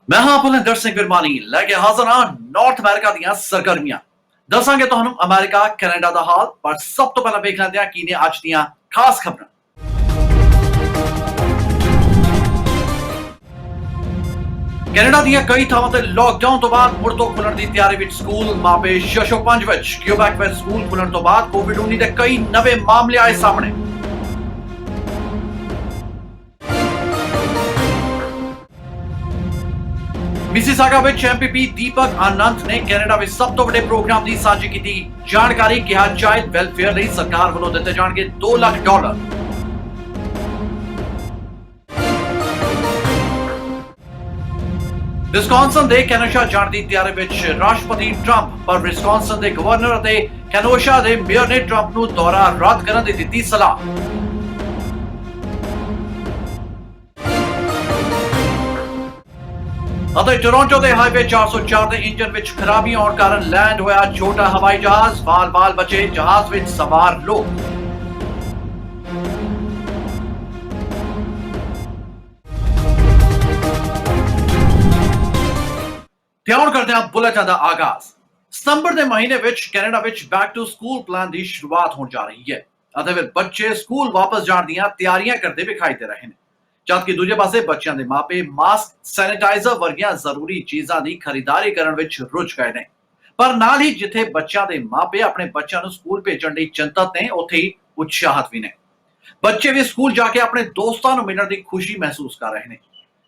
मैं हाँ भुलिंदर सिंह विरमानी लेके हाजिर हाँ नॉर्थ अमेरिका ਦੀਆਂ ਸਰਗਰਮੀਆਂ ਦੱਸਾਂਗੇ ਤੁਹਾਨੂੰ ਅਮਰੀਕਾ ਕੈਨੇਡਾ ਦਾ ਹਾਲ ਪਰ ਸਭ ਤੋਂ ਪਹਿਲਾਂ ਵੇਖ ਲੈਂਦੇ ਹਾਂ ਕੀ ਨੇ ਅੱਜ ਦੀਆਂ ਖਾਸ ਖਬਰਾਂ। ਕੈਨੇਡਾ ਦੀਆਂ ਕਈ ਥਾਵਾਂ ਤੇ ਲਾਕਡਾਊਨ ਤੋਂ ਬਾਅਦ ਮੁੜ ਤੋਂ ਖੁੱਲਣ ਦੀ ਤਿਆਰੀ ਵਿੱਚ ਸਕੂਲ ਮਾਪੇ ਸ਼ਸ਼ੋ 5 ਵਿੱਚ ਕਿਊਬੈਕ ਵਿੱਚ ਸਕੂਲ ਖੁੱਲਣ ਤੋਂ ਬਾਅਦ ਕੋਵਿਡ-19 ਦੇ ਕਈ ਨਵੇਂ ਮਾਮਲੇ ਆਏ ਸਾਹਮਣੇ। मिसिसागा ਵਿੱਚ एमपीपी दीपक आनंद ने कनाडा ਵਿੱਚ ਸਭ ਤੋਂ ਵੱਡੇ ਪ੍ਰੋਗਰਾਮ ਦੀ ਸਾਂਝੀ ਕੀਤੀ ਜਾਣਕਾਰੀ ਕਿਹਾ ਚਾਈਲਡ ਵੈਲਫੇਅਰ ਲਈ ਸਰਕਾਰ ਵੱਲੋਂ ਦਿੱਤੇ ਜਾਣਗੇ $2 ਲੱਖ। ਵਿਸਕੌਨਸਨ ਦੇ ਕੈਨੋਸ਼ਾ ਜਾਣ ਦੀ ਤਿਆਰੀ ਵਿੱਚ ਰਾਸ਼ਟਰਪਤੀ ਟਰੰਪ ਪਰ ਵਿਸਕੌਨਸਨ ਦੇ ਗਵਰਨਰ ਅਤੇ ਕੈਨੋਸ਼ਾ ਦੇ ਮੇਅਰ ਨੇ ਟਰੰਪ ਨੂੰ ਦੌਰਾ ਰੱਦ ਕਰਨ ਦੀ ਦਿੱਤੀ ਸਲਾਹ। ਅਤੇ ਟੋਰਾਂਟੋ ਦੇ ਹਾਈਵੇ 404 ਦੇ ਇੰਜਨ ਵਿੱਚ ਖਰਾਬੀ ਆਉਣ ਕਾਰਨ ਲੈਂਡ ਹੋਇਆ ਛੋਟਾ ਹਵਾਈ ਜਹਾਜ਼ ਬਾਲ ਬਚੇ ਜਹਾਜ਼ ਵਿੱਚ ਸਵਾਰ ਲੋਕ। ਧਿਆਨ ਕਰਦੇ ਹਾਂ ਬੁਲੇਟਿਨ ਦਾ ਆਗਾਜ਼। ਸਤੰਬਰ ਦੇ ਮਹੀਨੇ ਵਿੱਚ ਕੈਨੇਡਾ ਵਿੱਚ ਬੈਕ ਟੂ ਸਕੂਲ ਪਲਾਨ ਦੀ ਸ਼ੁਰੂਆਤ ਹੋਣ ਜਾ ਰਹੀ ਹੈ ਅਤੇ ਫਿਰ ਬੱਚੇ ਸਕੂਲ ਵਾਪਸ ਜਾਣ ਦੀਆਂ ਤਿਆਰੀਆਂ ਕਰਦੇ ਵਿਖਾਈ ਦੇ ਰਹੇ ਨੇ ਜਦਕਿ ਦੂਜੇ ਪਾਸੇ ਬੱਚਿਆਂ ਦੇ ਮਾਪੇ ਮਾਸਕ ਸੈਨੀਟਾਈਜ਼ਰ ਵਰਗੀਆਂ ਜ਼ਰੂਰੀ ਚੀਜ਼ਾਂ ਦੀ ਖਰੀਦਾਰੀ ਕਰਨ ਵਿੱਚ ਰੁੱਝ ਗਏ ਨੇ ਪਰ ਨਾਲ ਹੀ ਜਿੱਥੇ ਬੱਚਿਆਂ ਦੇ ਮਾਪੇ ਆਪਣੇ ਬੱਚਿਆਂ ਨੂੰ ਸਕੂਲ ਭੇਜਣ ਲਈ ਚਿੰਤਤ ਨੇ ਉੱਥੇ ਹੀ ਉਤਸ਼ਾਹਿਤ ਵੀ ਨੇ। ਬੱਚੇ ਵੀ ਸਕੂਲ ਜਾ ਕੇ ਆਪਣੇ ਦੋਸਤਾਂ ਨੂੰ ਮਿਲਣ ਦੀ ਖੁਸ਼ੀ ਮਹਿਸੂਸ ਕਰ ਰਹੇ ਨੇ।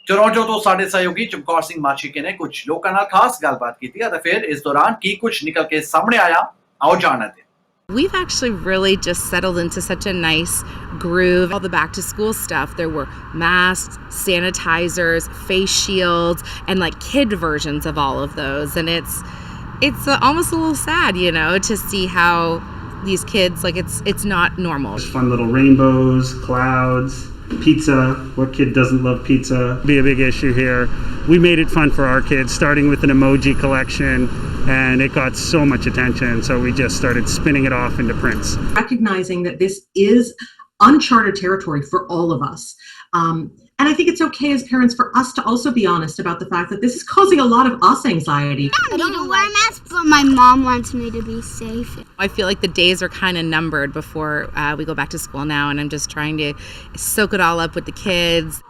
ਟੋਰਾਂਟੋ ਤੋਂ ਸਾਡੇ ਸਹਿਯੋਗੀ ਚਮਕੌਰ ਸਿੰਘ ਮਾਛੀਕੇ ਨੇ ਕੁਝ ਲੋਕਾਂ ਨਾਲ ਖਾਸ ਗੱਲਬਾਤ ਕੀਤੀ ਅਤੇ ਫਿਰ ਇਸ ਦੌਰਾਨ ਕੀ ਕੁਝ ਨਿਕਲ ਕੇ ਸਾਹਮਣੇ ਆਇਆ ਆਓ ਜਾਣਦੇ। We've actually really just settled into such a nice groove. All the back to school stuff, there were masks, sanitizers, face shields, and like kid versions of all of those. And it's almost a little sad, you know, to see how these kids, like it's not normal. There's fun little rainbows, clouds, pizza. What kid doesn't love pizza? Be a big issue here. We made it fun for our kids, starting with an emoji collection, and it got so much attention, so we just started spinning it off into prints. Recognizing that this is uncharted territory for all of us. And I think it's okay as parents for us to also be honest about the fact that this is causing a lot of us anxiety. I don't need to wear a mask, but my mom wants me to be safe. I feel like the days are kind of numbered before we go back to school now, and I'm just trying to soak it all up with the kids.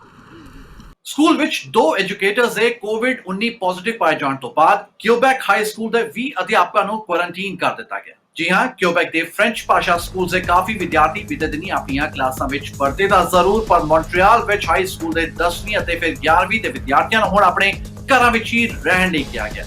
School ਵਿੱਚ 2 ਐਜੂਕੇਟਰਸ ਦੇ ਕੋਵਿਡ-19 positive ਪਾਏ ਜਾਣ ਤੋਂ ਬਾਅਦ Quebec high school ਦੇ 20 ਅਧਿਆਪਕਾਂ ਨੂੰ quarantine ਕਰ ਦਿੱਤਾ ਗਿਆ। ਜੀ ਹਾਂ, ਕਿਊਬੈਕ ਦੇ ਫ੍ਰੈਂਚ ਭਾਸ਼ਾ ਸਕੂਲ ਦੇ ਕਾਫੀ ਵਿਦਿਆਰਥੀ ਬੀਤੇ ਦਿਨੀ ਆਪਣੀਆਂ ਕਲਾਸਾਂ ਵਿੱਚ ਪੜ੍ਹਦੇ ਤਾਂ ਜ਼ਰੂਰ ਪਰ ਮੌਂਟਰੀਅਲ ਵਿੱਚ ਹਾਈ ਸਕੂਲ ਦੇ 10ਵੀਂ ਅਤੇ ਫਿਰ 11ਵੀਂ ਦੇ ਵਿਦਿਆਰਥੀਆਂ ਨੂੰ ਹੁਣ ਆਪਣੇ ਘਰਾਂ ਵਿੱਚ ਹੀ ਰਹਿਣ ਲਈ ਕਿਹਾ ਗਿਆ।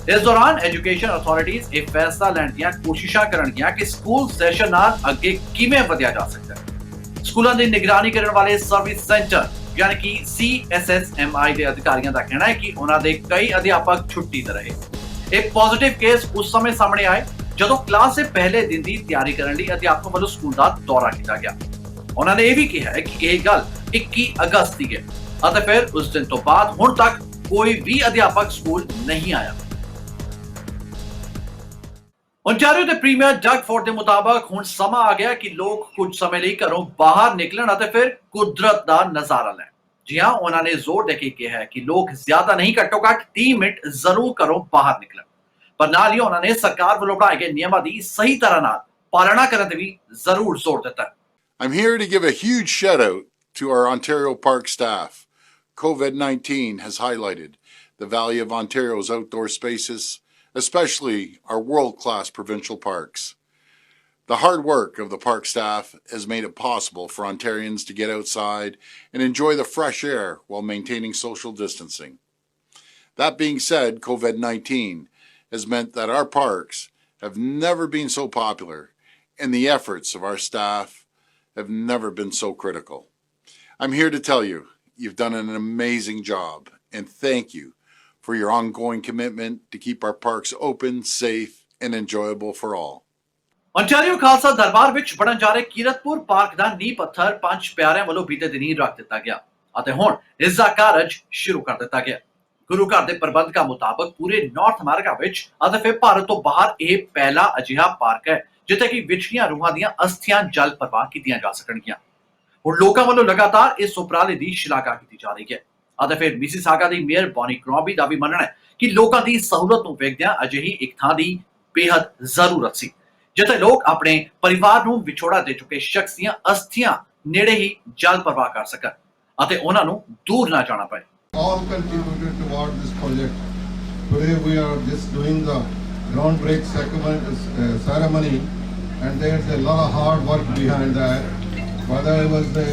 ਇਸ ਦੌਰਾਨ ਐਜੂਕੇਸ਼ਨ ਅਥਾਰਟੀਜ਼ ਇਹ ਫੈਸਲਾ ਲੈਣ ਦੀਆਂ ਕੋਸ਼ਿਸ਼ਾਂ ਕਰਨਗੀਆਂ ਕਿ ਸਕੂਲ ਸੈਸ਼ਨ ਨਾਲ ਅੱਗੇ ਕਿਵੇਂ ਵਧਿਆ ਜਾ ਸਕਦਾ ਹੈ। ਸਕੂਲਾਂ ਦੀ ਨਿਗਰਾਨੀ ਕਰਨ ਵਾਲੇ ਸਰਵਿਸ ਸੈਂਟਰ यानी कि CSSMI ਦੇ ਅਧਿਕਾਰੀਆਂ ਦਾ ਕਹਿਣਾ ਹੈ ਕਿ ਉਹਨਾਂ ਦੇ ਕਈ ਅਧਿਆਪਕ ਛੁੱਟੀ ਤੇ ਰਹੇ। ਇੱਕ ਪੋਜ਼ਿਟਿਵ ਕੇਸ ਉਸ ਸਮੇਂ ਸਾਹਮਣੇ ਆਏ ਜਦੋਂ ਕਲਾਸ ਦੇ ਪਹਿਲੇ ਦਿਨ ਦੀ ਤਿਆਰੀ ਕਰਨ ਲਈ ਅਧਿਆਪਕਾਂ ਵੱਲੋਂ ਸਕੂਲ ਦਾ ਦੌਰਾ ਕੀਤਾ ਗਿਆ। ਉਹਨਾਂ ਨੇ ਇਹ ਵੀ ਕਿਹਾ ਹੈ ਕਿ ਇਹ ਗੱਲ 21 ਅਗਸਤ ਦੀ ਹੈ ਅਤੇ ਫਿਰ ਉਸ ਦਿਨ ਤੋਂ ਬਾਅਦ ਹੁਣ ਤੱਕ ਕੋਈ ਵੀ ਅਧਿਆਪਕ ਸਕੂਲ ਨਹੀਂ ਆਇਆ। ओंटारियो ਦੇ ਪ੍ਰੀਮੀਅਰ ਡਗ ਫੋਰਡ ਦੇ ਮੁਤਾਬਕ ਹੁਣ ਸਮਾਂ ਆ ਗਿਆ ਕਿ ਲੋਕ ਕੁਝ ਸਮੇਂ ਲਈ ਘਰੋਂ ਬਾਹਰ ਨਿਕਲਣ ਅਤੇ ਫਿਰ ਕੁਦਰਤ ਦਾ ਨਜ਼ਾਰਾ ਲੈਣ। ਜੀ ਹਾਂ, ਉਹਨਾਂ ਨੇ ਜ਼ੋਰ ਦੇ ਕੇ ਕਿਹਾ ਹੈ ਕਿ ਲੋਕ ਜ਼ਿਆਦਾ ਨਹੀਂ ਘੱਟੋ-ਘੱਟ 30 ਮਿੰਟ ਜ਼ਰੂਰ ਘਰੋਂ ਬਾਹਰ ਨਿਕਲਣ ਪਰ ਨਾਲ ਹੀ ਉਹਨਾਂ ਨੇ ਸਰਕਾਰ ਵੱਲੋਂ ਬਣਾਏ ਗਏ ਨਿਯਮਾਂ ਦੀ ਸਹੀ ਤਰ੍ਹਾਂ ਨਾਲ ਪਾਲਣਾ ਕਰਨ ਤੇ ਵੀ ਜ਼ਰੂਰ ਜ਼ੋਰ ਦਿੱਤਾ। I'm here to give a huge shout out to our Ontario Park staff. COVID-19 has highlighted the value of Ontario's outdoor spaces, especially our world-class provincial parks. The hard work of the park staff has made it possible for Ontarians to get outside and enjoy the fresh air while maintaining social distancing. That being said, COVID-19 has meant that our parks have never been so popular and the efforts of our staff have never been so critical. I'm here to tell you, you've done an amazing job, and thank you for your ongoing commitment to keep our parks open, safe, and enjoyable for all. Ontario Khalsa दरबार ਵਿੱਚ ਬਣਨ ਜਾ ਰਹੇ Kiratpur park ਦਾ ਨੀਂਹ ਪੱਥਰ ਪੰਜ ਪਿਆਰਿਆਂ ਵੱਲੋਂ ਬੀਤੇ ਦਿਨੀ ਰੱਖ ਦਿੱਤਾ ਗਿਆ ਅਤੇ ਹੁਣ ਇਸ ਦਾ ਕਾਰਜ ਸ਼ੁਰੂ ਕਰ ਦਿੱਤਾ ਗਿਆ। ਗੁਰੂ ਘਰ ਦੇ ਪ੍ਰਬੰਧਕਾਂ ਮੁਤਾਬਕ ਪੂਰੇ ਨਾਰਥ ਅਮਰੀਕਾ ਵਿੱਚ ਅਤੇ ਫਿਰ ਭਾਰਤ ਤੋਂ ਬਾਹਰ ਇਹ ਪਹਿਲਾ ਅਜਿਹਾ ਪਾਰਕ ਹੈ ਜਿੱਥੇ ਕਿ ਵਿਛੜੀਆਂ ਰੂਹਾਂ ਦੀਆਂ ਅਸਥੀਆਂ ਜਲ ਪ੍ਰਵਾਹ ਕੀਤੀਆਂ ਜਾ ਸਕਣਗੀਆਂ। ਹੁਣ ਲੋਕਾਂ ਵੱਲੋਂ ਲਗਾਤਾਰ ਇਸ ਉਪਰਾਲੇ ਦੀ ਸ਼ਲਾਘਾ ਕੀਤੀ ਜਾ ਰਹੀ ਹੈ। ਅਤੇ ਫਿਰ ਮਿਸੀਸਾਗਾ ਦੀ ਮੇਅਰ ਬੌਨੀ ਕ੍ਰੋਬੀ ਦਾ ਵੀ ਮੰਨਣਾ ਹੈ ਕਿ ਲੋਕਾਂ ਦੀ ਸਹੂਲਤ ਨੂੰ ਵੇਖਦਿਆਂ ਅਜਿਹੀ ਇੱਕ ਥਾਂ ਦੀ ਬੇਹੱਦ ਜ਼ਰੂਰਤ ਸੀ ਜਿੱਥੇ ਲੋਕ ਆਪਣੇ ਪਰਿਵਾਰ ਨੂੰ ਵਿਛੋੜਾ ਦੇ ਚੁੱਕੇ ਸ਼ਖਸ ਦੀਆਂ ਅਸਥੀਆਂ ਨੇੜੇ ਹੀ ਜਲ ਪ੍ਰਵਾਹ ਕਰ ਸਕਣ ਅਤੇ ਉਹਨਾਂ ਨੂੰ ਦੂਰ ਨਾ ਜਾਣਾ ਪਏ। All contributed toward this project. Today we are just doing the groundbreak ceremony, and there's a lot of hard work behind that. Whether it was the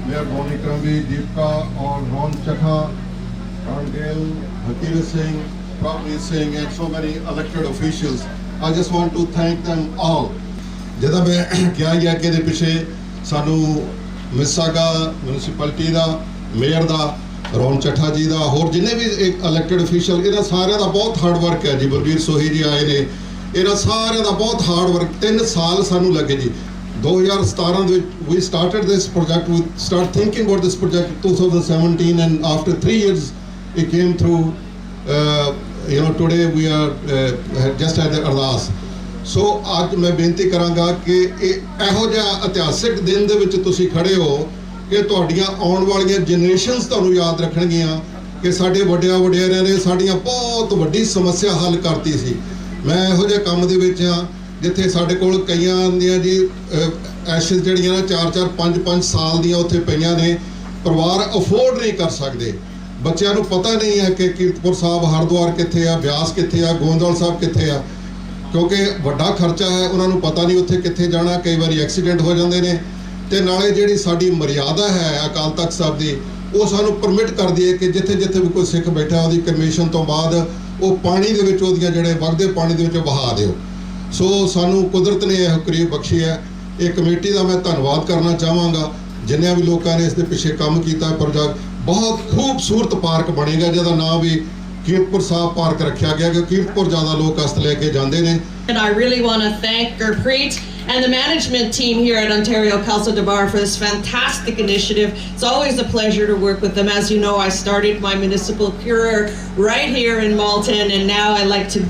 Mayor Boni Krambi, Deepka, or Ron Chakha, Rangel, Hakir Singh, Prabhat Singh, and so many elected officials. I just want to thank them all. ਜਦੋਂ ਮੈਂ ਕਿਹਾ ਗਿਆ ਕਿ ਇਹਦੇ ਪਿੱਛੇ ਸਾਨੂੰ Mississauga municipality ਦਾ mayor ਦਾ ਰੌਣ ਚੱਠਾ ਜੀ ਦਾ ਹੋਰ ਜਿੰਨੇ ਵੀ ਇਲੈਕਟਡ ਅਫੀਸ਼ੀਅਲ ਇਹਨਾਂ ਸਾਰਿਆਂ ਦਾ ਬਹੁਤ ਹਾਰਡ ਵਰਕ ਹੈ ਜੀ। ਬਲਬੀਰ ਸੋਹੀ ਜੀ ਆਏ ਨੇ, ਇਹਨਾਂ ਸਾਰਿਆਂ ਦਾ ਬਹੁਤ ਹਾਰਡ ਵਰਕ 3 ਸਾਲ ਸਾਨੂੰ ਲੱਗੇ ਜੀ। 2017 ਦੇ ਵਿੱਚ we started this project, we start thinking about this project 2017 and after 3 years it came through. Today we are just at the ਅਰਦਾਸ। ਸੋ ਅੱਜ ਮੈਂ ਬੇਨਤੀ ਕਰਾਂਗਾ ਕਿ ਇਹੋ ਜਿਹਾ ਇਤਿਹਾਸਿਕ ਦਿਨ ਦੇ ਵਿੱਚ ਤੁਸੀਂ ਖੜੇ ਹੋ ਕਿ ਤੁਹਾਡੀਆਂ ਆਉਣ ਵਾਲੀਆਂ ਜਨਰੇਸ਼ਨਸ ਤੁਹਾਨੂੰ ਯਾਦ ਰੱਖਣਗੀਆਂ ਕਿ ਸਾਡੇ ਵਡਿਆਰਿਆਂ ਨੇ ਸਾਡੀਆਂ ਬਹੁਤ ਵੱਡੀ ਸਮੱਸਿਆ ਹੱਲ ਕਰਤੀ ਸੀ। ਮੈਂ ਇਹੋ ਜਿਹੇ ਕੰਮ ਦੇ ਵਿੱਚ ਹਾਂ ਜਿੱਥੇ ਸਾਡੇ ਕੋਲ ਕਈਆਂ ਦੀਆਂ ਜੀ ਐਸ਼ਜ਼ ਜਿਹੜੀਆਂ ਨਾ 4-4 5-5 ਸਾਲ ਦੀਆਂ ਉੱਥੇ ਪਈਆਂ ਨੇ, ਪਰਿਵਾਰ ਅਫੋਰਡ ਨਹੀਂ ਕਰ ਸਕਦੇ। ਬੱਚਿਆਂ ਨੂੰ ਪਤਾ ਨਹੀਂ ਹੈ ਕਿ ਕੀਰਤਪੁਰ ਸਾਹਿਬ ਹਰਿਦੁਆਰ ਕਿੱਥੇ ਆ, ਬਿਆਸ ਕਿੱਥੇ ਆ, ਗੋਇੰਦਵਾਲ ਸਾਹਿਬ ਕਿੱਥੇ ਆ, ਕਿਉਂਕਿ ਵੱਡਾ ਖਰਚਾ ਹੈ, ਉਹਨਾਂ ਨੂੰ ਪਤਾ ਨਹੀਂ ਉੱਥੇ ਕਿੱਥੇ ਜਾਣਾ। ਕਈ ਵਾਰੀ ਐਕਸੀਡੈਂਟ ਹੋ ਜਾਂਦੇ ਨੇ ਤੇ ਨਾਲੇ ਜਿਹੜੀ ਸਾਡੀ ਮਰਿਆਦਾ ਹੈ ਅਕਾਲ ਤਖਤ ਸਾਹਿਬ ਦੀ, ਉਹ ਸਾਨੂੰ ਪਰਮਿਟ ਕਰਦੀ ਹੈ ਕਿ ਜਿੱਥੇ ਜਿੱਥੇ ਵੀ ਕੋਈ ਸਿੱਖ ਬੈਠਾ ਉਹਦੀ ਕਨਵੈਨਸ਼ਨ ਤੋਂ ਬਾਅਦ ਉਹ ਪਾਣੀ ਦੇ ਵਿੱਚ ਉਹਦੀਆਂ ਜਿਹੜੇ ਵਗਦੇ ਪਾਣੀ ਦੇ ਵਿੱਚ ਵਹਾ ਦਿਓ। ਸੋ ਸਾਨੂੰ ਕੁਦਰਤ ਨੇ ਇਹ ਕਰੀਬ ਬਖਸ਼ੀ ਹੈ। ਇਹ ਕਮੇਟੀ ਦਾ ਮੈਂ ਧੰਨਵਾਦ ਕਰਨਾ ਚਾਹਾਂਗਾ ਜਿੰਨਿਆਂ ਵੀ ਲੋਕਾਂ ਨੇ ਇਸ ਦੇ ਪਿੱਛੇ ਕੰਮ ਕੀਤਾ। ਪ੍ਰੋਜੈਕਟ ਬਹੁਤ ਖੂਬਸੂਰਤ ਪਾਰਕ ਬਣੇਗਾ ਜਿਹਦਾ ਨਾਮ ਵੀ ਕੀਰਤਪੁਰ ਸਾਹਿਬ ਪਾਰਕ ਰੱਖਿਆ ਗਿਆ ਕਿ ਕੀਰਤਪੁਰ ਜ਼ਿਆਦਾ ਲੋਕ ਅਸਤ ਲੈ ਕੇ ਜਾਂਦੇ ਨੇ। And I really want to thank Gurpreet and the management team here at Ontario Khalsa Dabar for this fantastic initiative. It's always a pleasure to work with them. As you know, I started my municipal career right here in Malton, and now I like to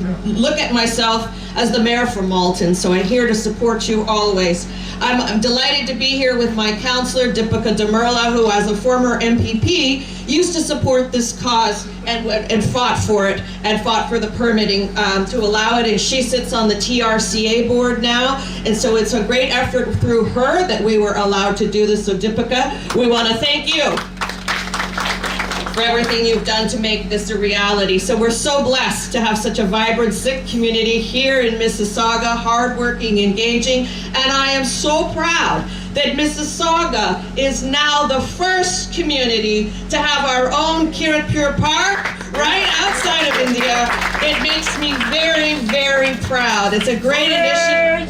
look at myself as the mayor from Malton, so I'm here to support you always. I'm delighted to be here with my councillor, Deepika Demirla, who as a former MPP used to support this cause and fought for it and fought for the permitting to allow it, and she sits on the TRCA board now, and so it's a great effort through her that we were allowed to do this. So Deepika, we want to thank you for everything you've done to make this a reality. So we're so blessed to have such a vibrant Sikh community here in Mississauga, hardworking, engaging, and I am so proud that Mississauga is now the first community to have our own Kiratpur Park right outside of India. It makes me very, very proud. It's a great initiative.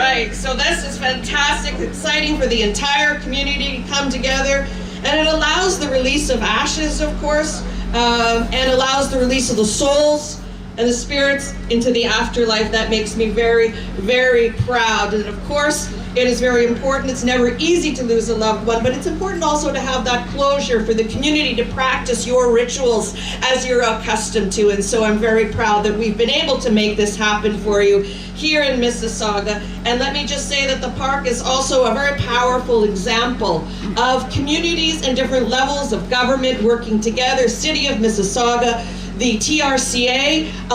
Right, so this is fantastic, exciting for the entire community to come together, and it allows the release of ashes, of course, and allows the release of the souls and the spirits into the afterlife. That makes me very, very proud. And of course, it is very important. It's never easy to lose a loved one, but it's important also to have that closure for the community to practice your rituals as you're accustomed to. And so I'm very proud that we've been able to make this happen for you here in Mississauga. And let me just say that the park is also a very powerful example of communities and different levels of government working together. City of Mississauga, the TRCA,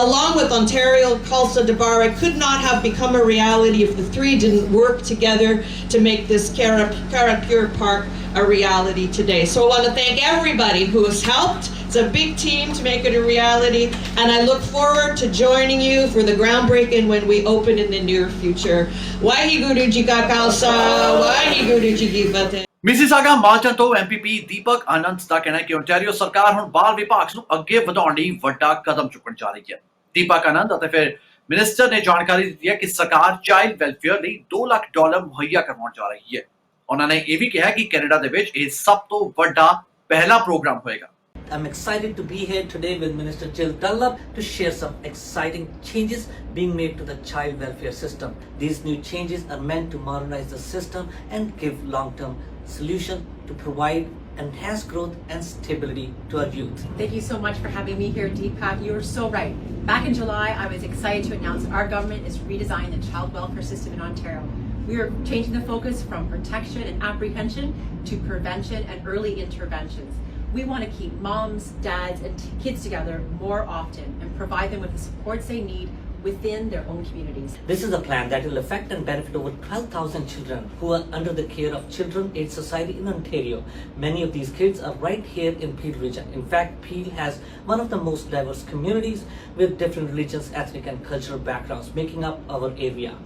along with Ontario Khalsa Dabar, could not have become a reality if the three didn't work together to make this Kiratpur Park a reality today. So I want to thank everybody who has helped. It's a big team to make it a reality, and I look forward to joining you for the groundbreaking when we open in the near future. Waheguru Ji Ka Khalsa, Waheguru Ji Ki Fateh. Mississauga Malton ਤੋਂ MPP ਦੀਪਕ ਆਨੰਦ ਦਾ ਕਹਿਣਾ ਹੈ ਕਿ Ontario ਸਰਕਾਰ ਹੁਣ ਬਾਲ ਵਿਭਾਗ ਨੂੰ ਅੱਗੇ ਵਧਾਉਣ ਲਈ ਵੱਡਾ ਕਦਮ ਚੁੱਕਣ ਜਾ ਰਹੀ ਹੈ। ਦੀਪਕ ਆਨੰਦ ਅਤੇ ਫਿਰ ਮਿਨਿਸਟਰ ਨੇ ਜਾਣਕਾਰੀ ਦਿੱਤੀ ਹੈ ਕਿ ਸਰਕਾਰ ਚਾਈਲਡ ਵੈਲਫੇਅਰ ਲਈ $2 ਲੱਖ ਮੁਹੱਈਆ ਕਰਵਾਉਣ ਜਾ ਰਹੀ ਹੈ। ਉਹਨਾਂ ਨੇ ਇਹ ਵੀ ਕਿਹਾ ਕਿ ਕੈਨੇਡਾ ਦੇ ਵਿੱਚ ਇਹ ਸਭ ਤੋਂ ਵੱਡਾ ਪਹਿਲਾ ਪ੍ਰੋਗਰਾਮ ਹੋਏਗਾ। I'm excited to be here today with Minister Chardikla to share some exciting changes being made to the child welfare system. These new changes are meant to modernize the system and give long-term solution to provide enhanced growth and stability to our youth. Thank you so much for having me here, Deepak. You're so right. Back in July, I was excited to announce our government is redesigning the child welfare system in Ontario. We are changing the focus from protection and apprehension to prevention and early interventions. We want to keep moms, dads, and kids together more often and provide them with the supports they need within their own communities. This is a plan that will affect and benefit over 12,000 children who are under the care of Children Aid Society in Ontario. Many of these kids are right here in Peel region. In fact, Peel has one of the most diverse communities with different religions, ethnic and cultural backgrounds making up our area.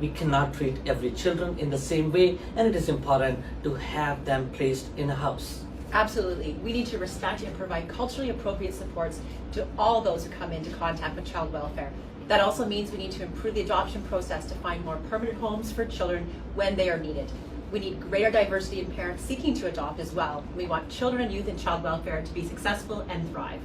We cannot treat every children in the same way, and it is important to have them placed in a house. Absolutely. We need to respect and provide culturally appropriate supports to all those who come into contact with child welfare. That also means we need to improve the adoption process to find more permanent homes for children when they are needed. We need greater diversity in parents seeking to adopt as well. We want children and youth in child welfare to be successful and thrive.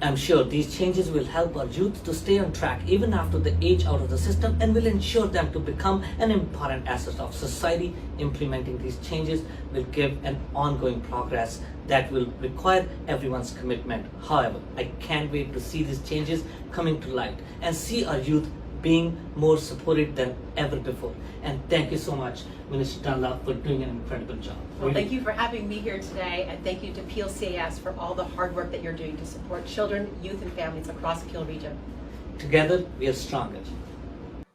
I'm sure these changes will help our youth to stay on track even after they age out of the system and will ensure them to become an important asset of society. Implementing these changes will give an ongoing progress that will require everyone's commitment. However, I can't wait to see these changes coming to light and see our youth being more supported than ever before. And thank you so much, Minister Dunlop, for doing an incredible job. Well, thank you for having me here today, and thank you to Peel CAS for all the hard work that you're doing to support children, youth and families across the Peel region. Together, we are stronger.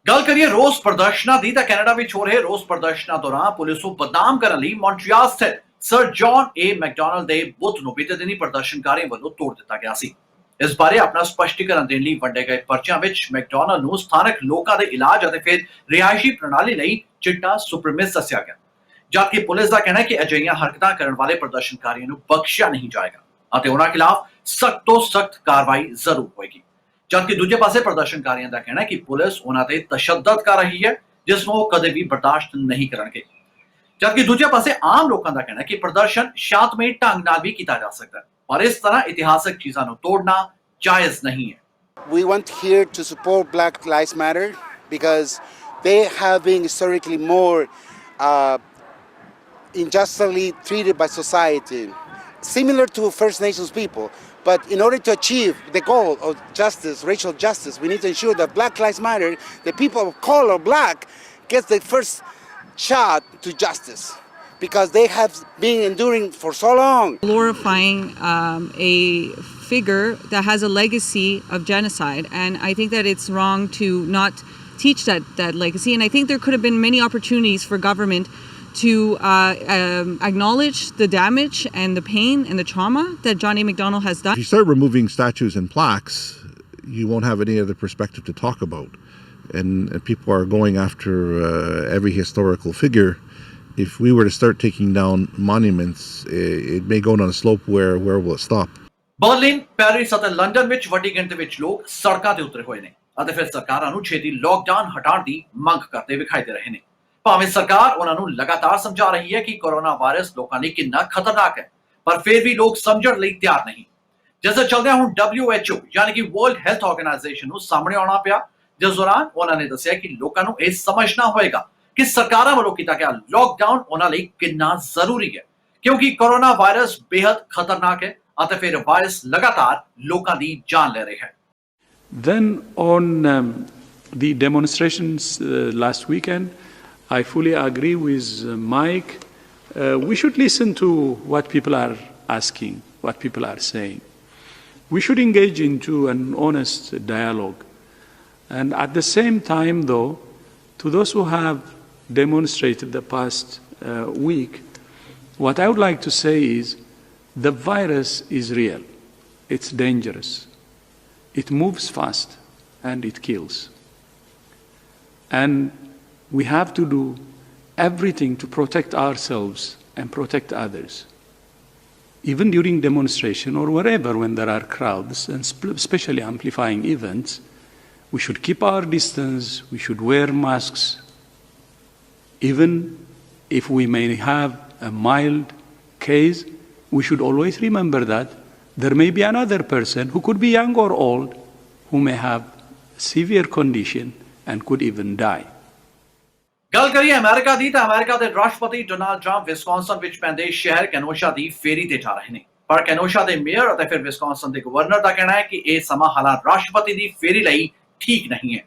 ਗੱਲ ਕਰੀਏ ਰੋਸ ਪ੍ਰਦਰਸ਼ਨਾਂ ਦੀ ਤਾਂ Canada ਵਿੱਚ ਹੋ ਰਹੇ ਰੋਸ ਪ੍ਰਦਰਸ਼ਨਾਂ ਦੌਰਾਨ ਪੁਲਿਸ ਨੂੰ ਬਦਨਾਮ ਕਰਨ ਲਈ ਮੌਂਟਰੀਅਲ ਸਥਿਤ ਸਰ ਜੌਨ ਏ ਮੈਕਡੋਨਲਡ ਦੇ ਬੁੱਤ ਨੂੰ ਬੀਤੇ ਦਿਨੀ ਪ੍ਰਦਰਸ਼ਨਕਾਰੀਆਂ ਵੱਲੋਂ ਤੋੜ ਦਿੱਤਾ ਗਿਆ ਸੀ। ਇਸ ਬਾਰੇ ਆਪਣਾ ਸਪਸ਼ਟੀਕਰਨ ਦੇਣ ਲਈ ਵੰਡੇ ਗਏ ਪਰਚਿਆਂ ਵਿੱਚ ਮੈਕਡੋਨਲਡ ਨੂੰ ਸਥਾਨਕ ਲੋਕਾਂ ਦੇ ਇਲਾਜ ਅਤੇ ਫਿਰ ਰਿਹਾਇਸ਼ੀ ਪ੍ਰਣਾਲੀ ਲਈ ਚਿੱਟਾ ਸੁਪਰੀਮਿਸ ਦੱਸਿਆ ਗਿਆ, ਜਦਕਿ ਪੁਲਿਸ ਦਾ ਕਹਿਣਾ ਹੈ ਕਿ ਅਜਿਹੀਆਂ ਹਰਕਤਾਂ ਕਰਨ ਵਾਲੇ ਪ੍ਰਦਰਸ਼ਨਕਾਰੀਆਂ ਨੂੰ ਬਖਸ਼ਿਆ ਨਹੀਂ ਜਾਏਗਾ ਅਤੇ ਉਹਨਾਂ ਖਿਲਾਫ ਸਖਤ ਤੋਂ ਸਖਤ ਕਾਰਵਾਈ ਜ਼ਰੂਰ ਹੋਏਗੀ। ਜਦਕਿ ਦੂਜੇ ਪਾਸੇ ਪ੍ਰਦਰਸ਼ਨਕਾਰੀਆਂ ਦਾ ਕਹਿਣਾ ਹੈ ਕਿ ਪੁਲਿਸ ਉਹਨਾਂ ਤੇ ਤਸ਼ੱਦਦ ਕਰ ਰਹੀ ਹੈ, ਜਿਸ ਨੂੰ ਉਹ ਕਦੇ ਵੀ ਬਰਦਾਸ਼ਤ ਨਹੀਂ ਕਰਨਗੇ। ਜਦਕਿ ਦੂਜੇ ਪਾਸੇ ਆਮ ਲੋਕਾਂ ਦਾ ਕਹਿਣਾ ਹੈ ਕਿ ਪ੍ਰਦਰਸ਼ਨ ਸ਼ਾਂਤਮਈ ਢੰਗ ਨਾਲ ਵੀ ਕੀਤਾ ਜਾ ਸਕਦਾ ਹੈ, ਪਰ ਇਸ ਤਰ੍ਹਾਂ ਇਤਿਹਾਸਕ ਚੀਜ਼ਾਂ ਨੂੰ ਤੋੜਨਾ ਜਾਇਜ਼ ਨਹੀਂ ਹੈ। We want here to support Black Lives Matter because they have been historically more unjustly treated by society, similar to First Nations people. But in order to achieve the goal of justice, racial justice, we need to ensure that Black Lives Matter, the people of color, black, gets the first shot to justice because they have been enduring for so long. Glorifying a figure that has a legacy of genocide, and I think that it's wrong to not teach that legacy, and I think there could have been many opportunities for government to acknowledge the damage and the pain and the trauma that John A. Macdonald has done. If you start removing statues and plaques, you won't have any other perspective to talk about. And people are going after every historical figure. If we were to start taking down monuments, it may go down a slope where will it stop? Berlin, Paris ਅਤੇ London ਵਿੱਚ ਵੱਡੀ ਗਿਣਤੀ ਵਿੱਚ ਲੋਕ ਸੜਕਾਂ ਤੇ ਉਤਰੇ ਹੋਏ ਨੇ ਅਤੇ ਫਿਰ ਸਰਕਾਰਾਂ ਨੂੰ ਛੇਤੀ ਲੋਕਡਾਊਨ ਹਟਾਉਣ ਦੀ ਮੰਗ ਕਰਦੇ ਵਿਖਾਈ ਦੇ ਰਹੇ ਨੇ। ਭਾਵੇਂ ਸਰਕਾਰ ਉਹਨਾਂ ਨੂੰ ਲਗਾਤਾਰ ਸਮਝਾ ਰਹੀ ਹੈ ਕਿ ਕੋਰੋਨਾ ਵਾਇਰਸ ਲੋਕਾਂ ਲਈ ਕਿੰਨਾ ਖਤਰਨਾਕ ਹੈ, ਪਰ ਫਿਰ ਵੀ ਲੋਕ ਸਮਝਣ ਲਈ ਤਿਆਰ ਨਹੀਂ। ਜਿਸ ਦੇ ਚਲਦਿਆਂ ਹੁਣ WHO ਯਾਨੀ ਕਿ ਵਰਲਡ ਹੈਲਥ ਆਰਗੇਨਾਈਜੇਸ਼ਨ ਨੂੰ ਸਾਹਮਣੇ ਆਉਣਾ ਪਿਆ, ਜਿਸ ਦੌਰਾਨ ਉਹਨਾਂ ਨੇ ਦੱਸਿਆ ਕਿ ਲੋਕਾਂ ਨੂੰ ਇਹ ਸਮਝਣਾ ਹੋਏਗਾ ਕਿ ਸਰਕਾਰਾਂ ਵੱਲੋਂ ਕੀਤਾ ਗਿਆ ਲੋਕਡਾਊਨ ਉਹਨਾਂ ਲਈ ਕਿੰਨਾ ਜ਼ਰੂਰੀ ਹੈ, ਕਿਉਂਕਿ ਕੋਰੋਨਾ ਵਾਇਰਸ ਬੇहद ਖਤਰਨਾਕ ਹੈ ਅਤੇ ਫਿਰ ਵਾਇਰਸ ਲਗਾਤਾਰ ਲੋਕਾਂ ਦੀ ਜਾਨ ਲੈ ਰਿਹਾ ਹੈ। Then on the demonstrations last weekend, I fully agree with Mike. We should listen to what people are asking, what people are saying. We should engage into an honest dialogue. And at the same time, though, to those who have demonstrated the past week, what I would like to say is the virus is real. It's dangerous. It moves fast and it kills. And we have to do everything to protect ourselves and protect others. Even during demonstration or wherever when there are crowds, and especially amplifying events, we should keep our distance, we should wear masks. Even if we may have a mild case, we should always remember that there may be another person who could be young or old who may have severe condition and could even die. ਗੱਲ ਕਰੀਏ America ਦੀ ਤਾਂ America ਦੇ ਰਾਸ਼ਟਰਪਤੀ Donald Trump Wisconsin ਵਿੱਚ ਪੈਂਦੇ ਸ਼ਹਿਰ ਕੈਨੋਸ਼ਾ ਦੀ ਫੇਰੀ ਤੇ ਜਾ ਰਹੇ ਨੇ, ਪਰ ਕੈਨੋਸ਼ਾ ਦੇ ਮੇਅਰ ਅਤੇ ਫਿਰ ਵਿਸਕੌਨਸਨ ਦੇ ਗਵਰਨਰ ਦਾ ਕਹਿਣਾ ਹੈ ਕਿ ਇਹ ਸਮਾਂ ਹਾਲਾਂ ਰਾਸ਼ਟਰਪਤੀ ਦੀ ਫੇਰੀ ਲਈ ਠੀਕ ਨਹੀਂ ਹੈ।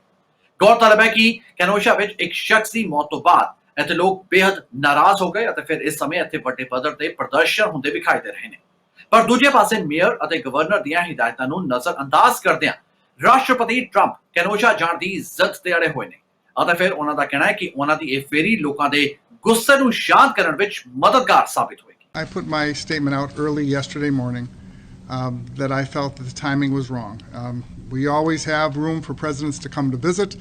गौरतलब है कि ਕੈਨੋਸ਼ਾ ਵਿੱਚ ਇੱਕ ਸ਼ਖਸ ਦੀ ਮੌਤ ਤੋਂ ਬਾਅਦ ਇੱਥੇ ਲੋਕ ਬੇहद ਨਾਰਾਜ਼ ਹੋ ਗਏ ਅਤੇ ਫਿਰ ਇਸ ਸਮੇਂ ਇੱਥੇ ਵੱਡੇ ਪੱਧਰ ਤੇ ਪ੍ਰਦਰਸ਼ਨ ਹੁੰਦੇ ਵਿਖਾਈ ਦੇ ਰਹੇ ਨੇ। ਪਰ ਦੂਜੇ ਪਾਸੇ ਮੇਅਰ ਅਤੇ ਗਵਰਨਰ ਦੀਆਂ ਹਿਦਾਇਤਾਂ ਨੂੰ ਨਜ਼ਰਅੰਦਾਜ਼ ਕਰਦਿਆਂ ਰਾਸ਼ਟਰਪਤੀ ਟਰੰਪ ਕੈਨੋਸ਼ਾ ਜਾਣ ਦੀ ਜ਼ਿੱਦ ਤੇ ਅੜੇ ਹੋਏ ਨੇ ਅਤੇ ਫਿਰ ਉਹਨਾਂ ਦਾ ਕਹਿਣਾ ਹੈ ਕਿ ਉਹਨਾਂ ਦੀ ਇਹ ਫੇਰੀ ਲੋਕਾਂ ਦੇ ਗੁੱਸੇ ਨੂੰ ਸ਼ਾਂਤ ਕਰਨ ਵਿੱਚ ਮਦਦਗਾਰ ਸਾਬਿਤ ਹੋਏਗੀ। I put my statement out early yesterday morning that I felt that the timing was wrong. We always have room for presidents to come to visit,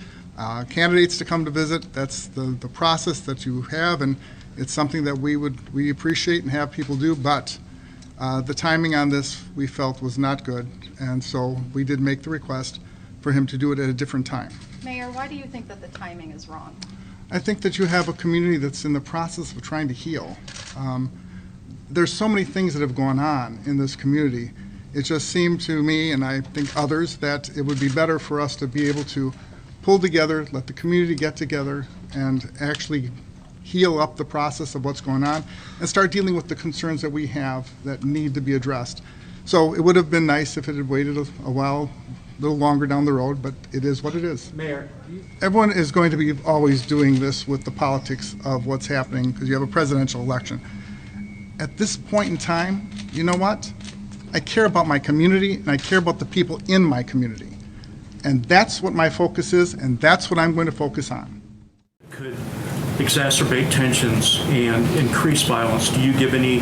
candidates to come to visit. That's the process that you have, and it's something that we appreciate and have people do. But the timing on this we felt was not good, and so we did make the request for him to do it at a different time. Mayor, why do you think that the timing is wrong? I think that you have a community that's in the process of trying to heal. There's so many things that have gone on in this community. It just seemed to me, and I think others, that it would be better for us to be able to pull together, let the community get together, and actually heal up the process of what's going on and start dealing with the concerns that we have that need to be addressed. So it would have been nice if it had waited a while, a little longer down the road, but it is what it is. Mayor, Everyone is going to be always doing this with the politics of what's happening because you have a presidential election. At this point in time, you know what? I care about my community and I care about the people in my community. And that's what my focus is, and that's what I'm going to focus on. Could exacerbate tensions and increase violence. Do you give any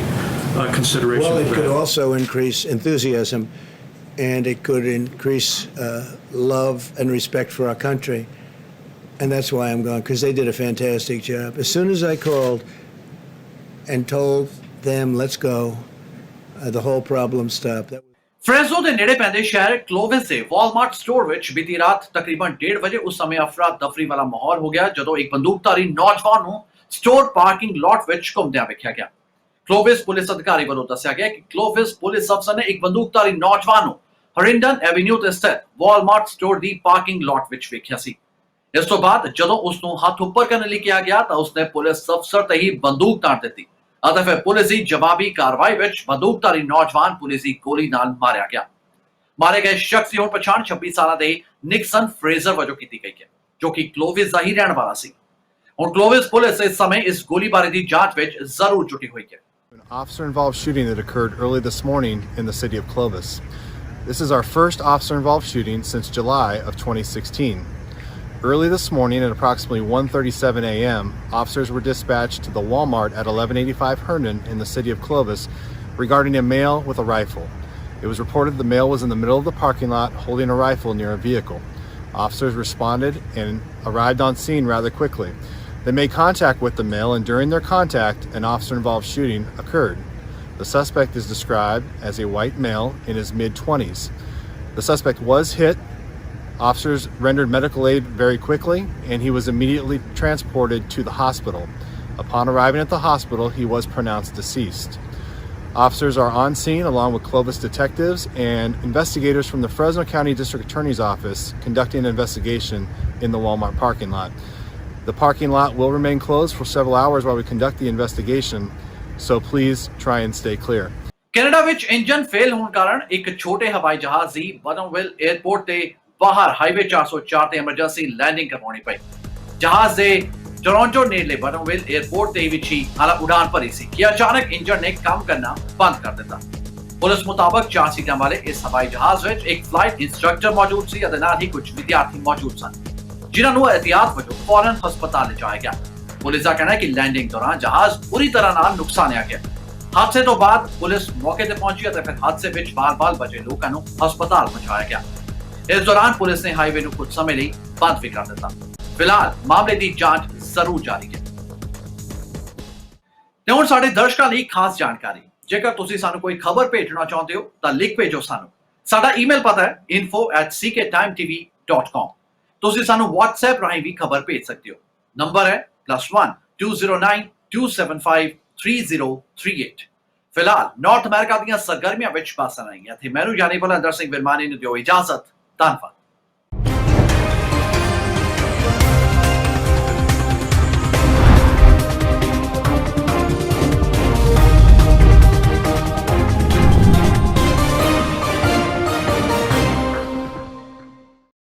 consideration Well, to it that? could also increase enthusiasm, and it could increase love and respect for our country. And that's why I'm going, because they did a fantastic job. As soon as I called and told them, let's go, the whole problem stopped. ਫ੍ਰੈਜ਼ੋ ਦੇ ਨੇੜੇ ਪੈਂਦੇ ਸ਼ਹਿਰ ਕਲੋਵਿਸ ਦੇ Walmart store ਵਿੱਚ ਬੀਤੀ ਰਾਤ ਤਕਰੀਬਨ 1:30 ਵਜੇ ਉਸ ਸਮੇਂ ਅਫਰਾ ਤਫਰੀ ਵਾਲਾ ਮਾਹੌਲ ਹੋ ਗਿਆ ਜਦੋਂ ਇੱਕ ਬੰਦੂਕਧਾਰੀ ਨੌਜਵਾਨ ਨੂੰ ਸਟੋਰ ਪਾਰਕਿੰਗ ਲਾਟ ਵਿੱਚ ਘੁੰਮਦਿਆਂ ਵੇਖਿਆ ਗਿਆ। ਕਲੋਵਿਸ ਪੁਲਿਸ ਅਧਿਕਾਰੀ ਵੱਲੋਂ ਦੱਸਿਆ ਗਿਆ ਕਿ ਕਲੋਵਿਸ ਪੁਲਿਸ ਅਫਸਰ ਨੇ ਇੱਕ ਬੰਦੂਕਧਾਰੀ ਨੌਜਵਾਨ ਨੂੰ ਹਰਿੰਡਨ ਐਵੀਨਿਊ ਤੇ ਸਥਿਤ ਵਾਲਮਾਰਟ ਸਟੋਰ ਦੀ ਪਾਰਕਿੰਗ ਲਾਟ ਵਿੱਚ ਵੇਖਿਆ ਸੀ। ਇਸ ਤੋਂ ਬਾਅਦ ਜਦੋਂ ਉਸ ਨੂੰ ਹੱਥ ਉੱਪਰ ਕਰਨ ਲਈ ਕਿਹਾ ਗਿਆ ਤਾਂ ਉਸਨੇ ਪੁਲਿਸ ਅਫਸਰ ਤੇ ਹੀ ਬੰਦੂਕ ਤਾਣ ਦਿੱਤੀ ਅਤੇ ਫਿਰ ਪੁਲਿਸ ਦੀ ਜਵਾਬੀ ਕਾਰਵਾਈ ਵਿੱਚ ਬੰਦੂਕਧਾਰੀ ਨੌਜਵਾਨ ਪੁਲਿਸ ਦੀ ਗੋਲੀ ਨਾਲ ਮਾਰਿਆ ਗਿਆ। ਮਾਰੇ ਗਏ ਸ਼ਖਸ ਦੀ ਹੁਣ ਪਛਾਣ 26 ਸਾਲਾਂ ਦੇ ਨਿਕਸਨ ਫਰੇਜ਼ਰ ਵਜੋਂ ਕੀਤੀ ਗਈ ਹੈ ਜੋ ਕਿ ਕਲੋਵਿਸ ਦਾ ਹੀ ਰਹਿਣ ਵਾਲਾ ਸੀ। ਹੁਣ ਕਲੋਵਿਸ ਪੁਲਿਸ ਇਸ ਸਮੇਂ ਇਸ ਗੋਲੀਬਾਰੀ ਦੀ ਜਾਂਚ ਵਿੱਚ ਜ਼ਰੂਰ ਜੁਟੀ ਹੋਈ ਹੈ। An officer-involved shooting that occurred early this morning in the city of Clovis. This is our first officer-involved shooting since July of 2016. Early this morning at approximately 1:37 a.m., officers were dispatched to the Walmart at 1185 Herndon in the city of Clovis regarding a male with a rifle. It was reported the male was in the middle of the parking lot holding a rifle near a vehicle. Officers responded and arrived on scene rather quickly. They made contact with the male, and during their contact, an officer-involved shooting occurred. The suspect is described as a white male in his mid-20s. The suspect was hit. Officers rendered medical aid very quickly, and he was immediately transported to the hospital. Upon arriving at the hospital, he was pronounced deceased. Officers are on scene along with Clovis detectives and investigators from the Fresno County District Attorney's Office conducting an investigation in the Walmart parking lot. The parking lot will remain closed for several hours while we conduct the investigation, so please try and stay clear. Canada ਵਿੱਚ engine fail ਹੋਣ ਕਾਰਨ ਇੱਕ ਛੋਟੇ ਹਵਾਈ ਜਹਾਜ਼ ਦੀ ਬਟਨਵਿਲ airport ਤੇ ਬਾਹਰ highway 404 ਤੇ ਐਮਰਜੈਂਸੀ ਲੈਂਡਿੰਗ ਕਰਵਾਉਣੀ ਪਈ। ਜਹਾਜ਼ ਦੇ ਟੋਰਾਂਟੋ ਨੇੜਲੇ ਬਟਨਵਿਲ 에ਅਰਪੋਰਟ ਤੇ ਵਿੱਚ ਹੀ ਹਾਲਾ ਉਡਾਨ ਭਰੀ ਸੀ ਕਿ ਅਚਾਨਕ ਇੰਜਨ ਨੇ ਕੰਮ ਕਰਨਾ ਬੰਦ ਕਰ ਦਿੱਤਾ। ਪੁਲਿਸ ਮੁਤਾਬਕ 4 ਸੀਟਾਂ ਵਾਲੇ ਇਸ ਹਵਾਈ ਜਹਾਜ਼ ਵਿੱਚ ਇੱਕ ਫਲਾਈਟ ਇੰਸਟ੍ਰਕਟਰ ਮੌਜੂਦ ਸੀ ਅਤੇ ਨਾਲ ਹੀ ਕੁਝ ਵਿਦਿਆਰਥੀ ਮੌਜੂਦ ਸਨ ਜਿਨ੍ਹਾਂ ਨੂੰ ਇਹਤਿਆਤ ਵਜੋਂ ਫੌਰਨ ਹਸਪਤਾਲ ਲਿਜਾਇਆ ਗਿਆ। ਪੁਲਿਸ ਦਾ ਕਹਿਣਾ ਹੈ ਕਿ ਲੈਂਡਿੰਗ ਦੌਰਾਨ ਜਹਾਜ਼ ਪੂਰੀ ਤਰ੍ਹਾਂ ਨਾਲ ਨੁਕਸਾਨਿਆ ਗਿਆ। ਹਾਦਸੇ ਤੋਂ ਬਾਅਦ ਪੁਲਿਸ ਮੌਕੇ ਤੇ ਪਹੁੰਚੀ ਅਤੇ ਫਿਰ ਹਾਦਸੇ ਵਿੱਚ ਬਾਲ-ਬਾਲ ਬਚੇ ਲੋਕਾਂ ਨੂੰ ਹਸਪਤਾਲ ਪਹੁੰਚਾਇਆ ਗਿਆ। ਇਸ ਦੌਰਾਨ ਪੁਲਿਸ ਨੇ ਹਾਈਵੇ ਨੂੰ ਕੁਝ ਸਮੇਂ ਲਈ ਬੰਦ ਵੀ ਕਰ ਦਿੱਤਾ। ਫਿਲਹਾਲ ਮਾਮਲੇ ਦੀ ਜਾਂਚ ਜ਼ਰੂਰ ਜਾਰੀ ਹੈ। ਤੇ ਹੁਣ ਸਾਡੇ ਦਰਸ਼ਕਾਂ ਲਈ ਖਾਸ ਜਾਣਕਾਰੀ, ਜੇਕਰ ਤੁਸੀਂ ਸਾਨੂੰ ਕੋਈ ਖਬਰ ਭੇਜਣਾ ਚਾਹੁੰਦੇ ਹੋ ਤਾਂ ਲਿਖ ਭੇਜੋ ਸਾਨੂੰ। ਸਾਡਾ ਈਮੇਲ ਪਤਾ ਹੈ info@cktimetv.com। ਤੁਸੀਂ ਸਾਨੂੰ WhatsApp ਰਾਹੀਂ ਵੀ ਖਬਰ ਭੇਜ ਸਕਦੇ ਹੋ। ਨੰਬਰ ਹੈ +1 209 275 3038। ਫਿਲਹਾਲ ਨਾਰਥ ਅਮਰੀਕਾ ਦੀਆਂ ਸਰਗਰਮੀਆਂ ਵਿੱਚ ਪਾਸਾ ਨਹੀਂ ਅਤੇ ਮੈਨੂੰ ਜਾਨੀ ਭਲਾ ਅੰਦਰ ਸਿੰਘ ਵਿਰਮਾਨੀ ਨੂੰ ਦਿਓ ਇਜਾਜ਼ਤ। ਧੰਨਵਾਦ।